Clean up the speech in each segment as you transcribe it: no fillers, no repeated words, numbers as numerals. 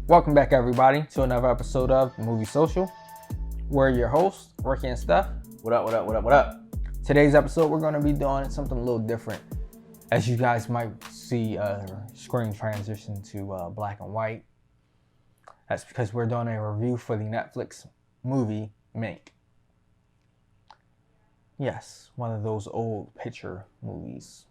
Welcome back, everybody, to another episode of Movie Social. We're your hosts, Ricky and Steph. What up? Today's episode, we're going to be doing something a little different. As you guys might see, screen transition to black and white. That's because we're doing a review for the Netflix movie, Mank. Yes, one of those old picture movies.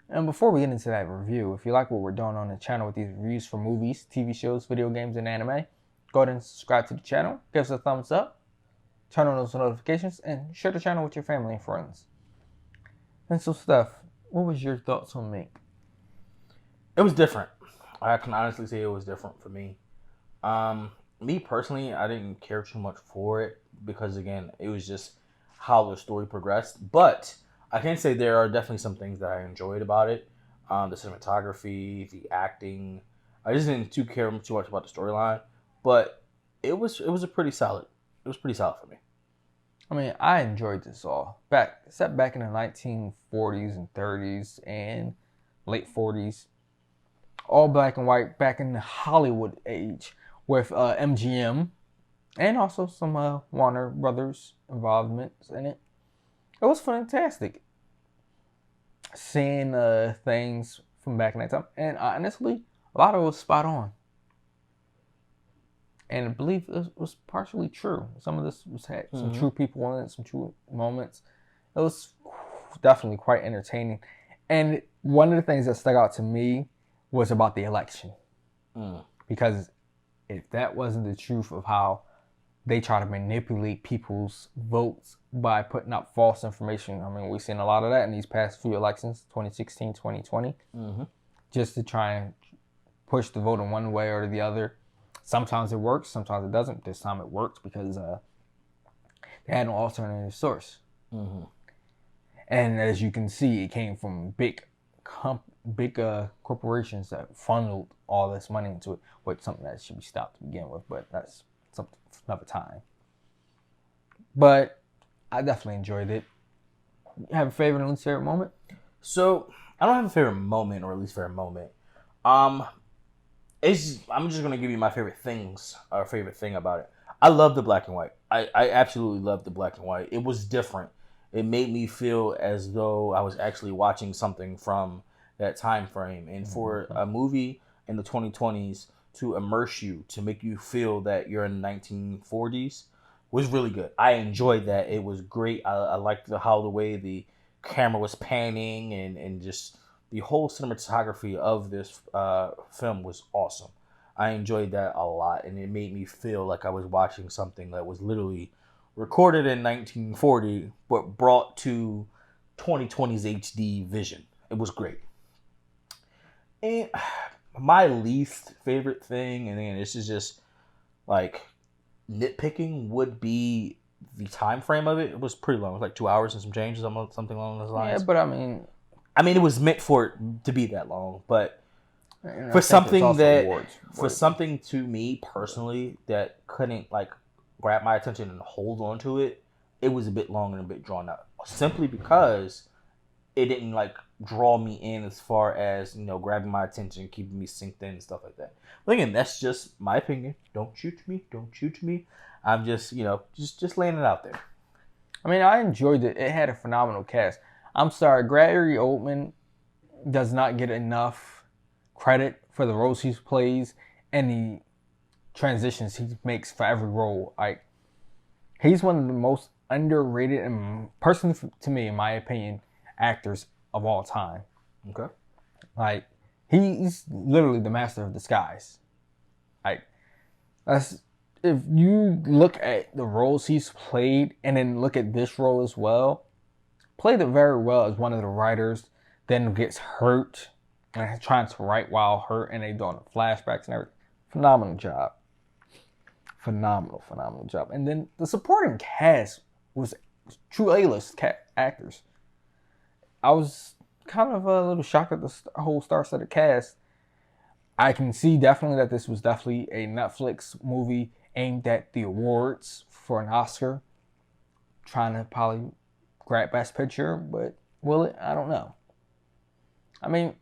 And before we get into that review, if you like what we're doing on the channel with these reviews for movies, TV shows, video games, and anime, go ahead and subscribe to the channel, give us a thumbs up, turn on those notifications, and share the channel with your family and friends. And so, Steph, what was your thoughts on Mank? It was different. I can honestly say it was different for me. Me personally, I didn't care too much for it because, again, it was just how the story progressed. But I can say there are definitely some things that I enjoyed about it. The cinematography, the acting. I just didn't care too much about the storyline, but it was pretty solid. It was pretty solid for me. I mean, I enjoyed this all. Set back in the 1940s and 30s and late 40s. All black and white, back in the Hollywood age with MGM and also some Warner Brothers involvements in it. It was fantastic seeing things from back in that time. And honestly, a lot of it was spot on. And I believe it was partially true. Some of this had some true people in it, some true moments. It was definitely quite entertaining. And one of the things that stuck out to me was about the election. Because if that wasn't the truth of how they try to manipulate people's votes by putting up false information. I mean, we've seen a lot of that in these past few elections, 2016, 2020, just to try and push the vote in one way or the other. Sometimes it works, sometimes it doesn't. This time it worked because they had an alternative source. And as you can see, it came from big corporations that funneled all this money into it, which is something that should be stopped to begin with, but that's something for another time. But I definitely enjoyed it. You have a favorite and least favorite moment? So I don't have a favorite moment or least favorite moment. I'm just gonna give you my favorite things or favorite thing about it. I love the black and white. I absolutely love the black and white. It was different. It made me feel as though I was actually watching something from that time frame. And for a movie in the 2020s to immerse you, to make you feel that you're in the 1940s, was really good. I enjoyed that. It was great. I liked how the way the camera was panning and just the whole cinematography of this film was awesome. I enjoyed that a lot, and it made me feel like I was watching something that was literally recorded in 1940 but brought to 2020's HD vision. It was great. And my least favorite thing, and again, this is just like nitpicking, would be the time frame of it. It was pretty long. It was like 2 hours and some change, something along those lines. Yeah, but I mean, it was meant for it to be that long, but for something to me personally that couldn't like grab my attention and hold on to it, it was a bit long and a bit drawn out. Simply because it didn't like draw me in as far as, grabbing my attention, keeping me synced in and stuff like that. But again, that's just my opinion. Don't shoot me. I'm just, just laying it out there. I mean, I enjoyed it. It had a phenomenal cast. I'm sorry, Gary Oldman does not get enough credit for the roles he plays and the transitions he makes for every role. Like, he's one of the most underrated and personally, to me, in my opinion, actors of all time. Okay. Like, he's literally the master of disguise. Like, if you look at the roles he's played and then look at this role as well, played it very well as one of the writers, then gets hurt and trying to write while hurt, and they doing flashbacks and everything. Phenomenal job. Phenomenal job. And then the supporting cast was true A-list actors. I was kind of a little shocked at the whole star-studded cast. I can see definitely that this was definitely a Netflix movie aimed at the awards for an Oscar, trying to probably grab Best Picture, but will it? I don't know. I mean,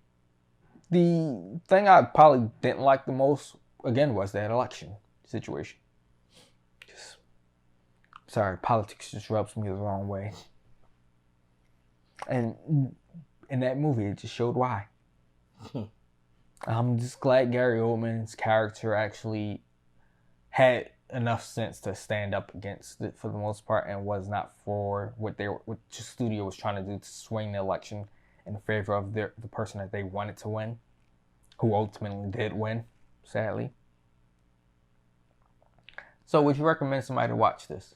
the thing I probably didn't like the most, again, was that election situation. Just, sorry, politics just rubs me the wrong way. And in that movie, it just showed why. I'm just glad Gary Oldman's character actually had enough sense to stand up against it for the most part, and was not for what the studio was trying to do to swing the election in favor of the person that they wanted to win, who ultimately did win, sadly. So would you recommend somebody to watch this?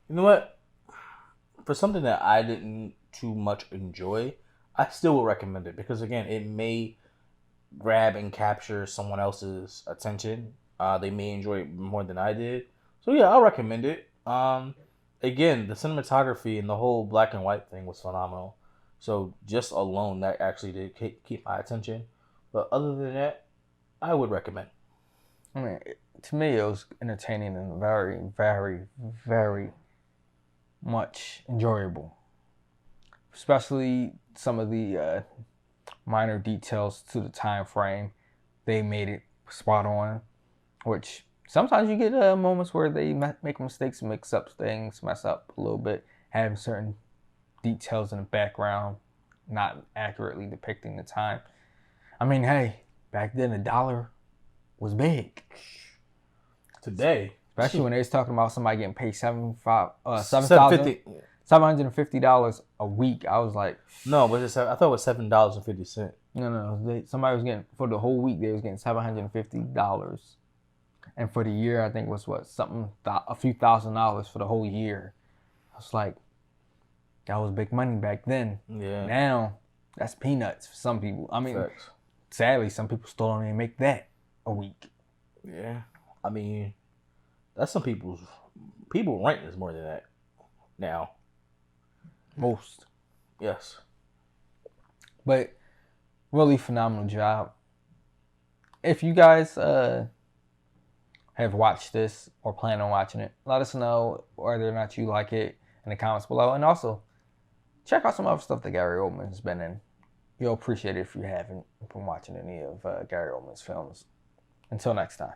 You know what? For something that I didn't too much enjoy, I still would recommend it, because again, it may grab and capture someone else's attention. They may enjoy it more than I did. So yeah, I'll recommend it. Again, the cinematography and the whole black and white thing was phenomenal. So just alone, that actually did keep my attention. But other than that, I would recommend. I mean, to me, it was entertaining and very, very, very much enjoyable. Especially some of the minor details to the time frame. They made it spot on, which sometimes you get moments where they make mistakes, mix up things, mess up a little bit, having certain details in the background not accurately depicting the time. I mean, hey, back then $1 was big. Today, especially when they was talking about somebody getting paid $750 a week, I was like, no, but I thought it was $7.50. No, somebody was getting, for the whole week, they was getting $750, and for the year, I think was a few $1,000s for the whole year. I was like, that was big money back then. Yeah. Now, that's peanuts for some people. I mean, Facts. Sadly, some people still don't even make that a week. Yeah. I mean, that's some people's... People rent is more than that now. Most. Yes. But really phenomenal job. If you guys have watched this or plan on watching it, let us know whether or not you like it in the comments below. And also, check out some other stuff that Gary Oldman has been in. You'll appreciate it if you haven't been watching any of Gary Oldman's films. Until next time.